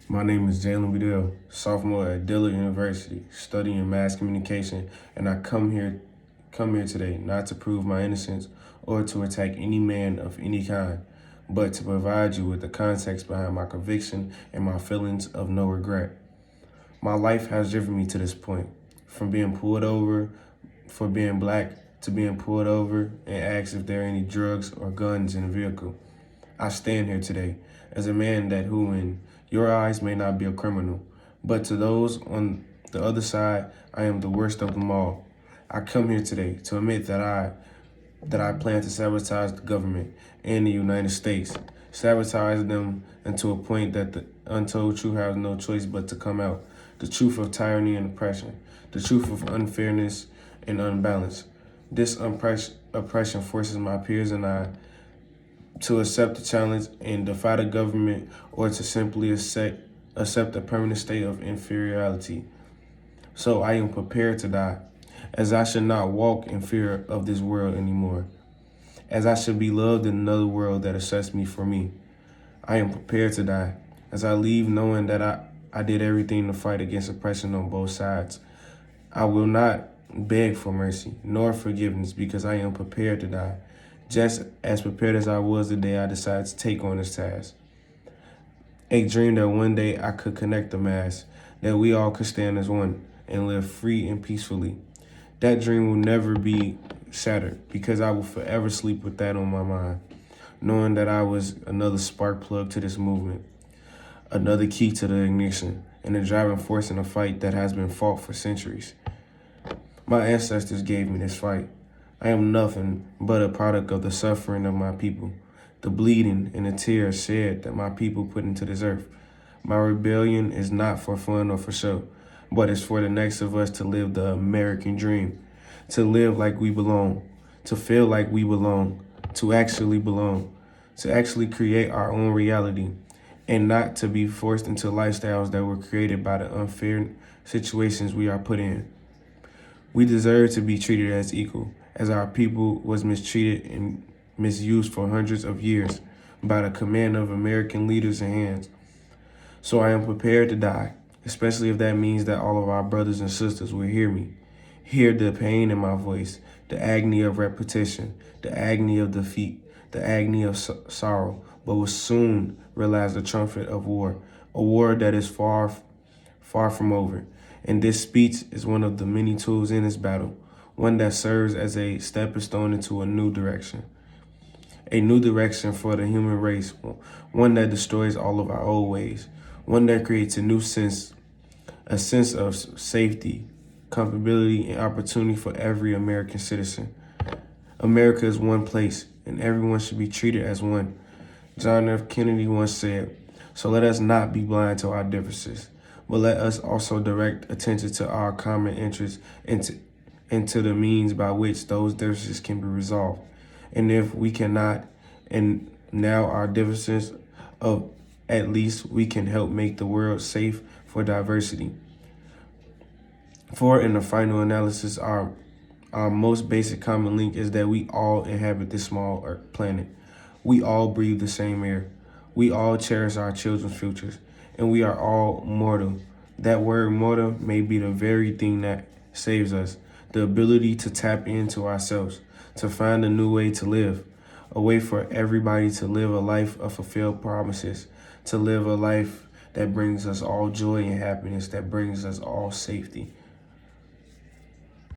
My name is Jalen Bedell, sophomore at Dillard University, studying mass communication, and I come here today not to prove my innocence or to attack any man of any kind, but to provide you with the context behind my conviction and my feelings of no regret. My life has driven me to this point, from being pulled over for being black to being pulled over and asked if there are any drugs or guns in the vehicle. I stand here today as a man that who in your eyes may not be a criminal, but to those on the other side, I am the worst of them all. I come here today to admit that I plan to sabotage the government and the United States, sabotage them until a point that the untold truth has no choice but to come out. The truth of tyranny and oppression, the truth of unfairness and unbalance. This oppression forces my peers and I to accept the challenge and defy the government, or to simply accept a permanent state of inferiority. So I am prepared to die, as I should not walk in fear of this world anymore, as I should be loved in another world that accepts me for me. I am prepared to die, as I leave knowing that I did everything to fight against oppression on both sides. I will not beg for mercy nor forgiveness because I am prepared to die, just as prepared as I was the day I decided to take on this task. A dream that one day I could connect the mass, that we all could stand as one and live free and peacefully. That dream will never be shattered because I will forever sleep with that on my mind, knowing that I was another spark plug to this movement, another key to the ignition, and a driving force in a fight that has been fought for centuries. My ancestors gave me this fight. I am nothing but a product of the suffering of my people, the bleeding and the tears shed that my people put into this earth. My rebellion is not for fun or for show, but it's for the next of us to live the American dream, to live like we belong, to feel like we belong, to actually create our own reality, and not to be forced into lifestyles that were created by the unfair situations we are put in. We deserve to be treated as equal, as our people was mistreated and misused for hundreds of years by the command of American leaders and hands. So I am prepared to die, especially if that means that all of our brothers and sisters will hear me, hear the pain in my voice, the agony of repetition, the agony of defeat, the agony of sorrow, but will soon realize the trumpet of war, a war that is far from over. And this speech is one of the many tools in this battle, one that serves as a stepping stone into a new direction for the human race, one that destroys all of our old ways, one that creates a sense of safety, comfortability, and opportunity for every American citizen. America is one place, and everyone should be treated as one. John F. Kennedy once said, "So let us not be blind to our differences, but let us also direct attention to our common interests and to the means by which those differences can be resolved. And if we cannot, and now our differences of at least we can help make the world safe for diversity." For in the final analysis, our most basic common link is that we all inhabit this small Earth planet. We all breathe the same air. We all cherish our children's futures, and we are all mortal. That word mortal may be the very thing that saves us, the ability to tap into ourselves, to find a new way to live, a way for everybody to live a life of fulfilled promises, to live a life that brings us all joy and happiness, that brings us all safety.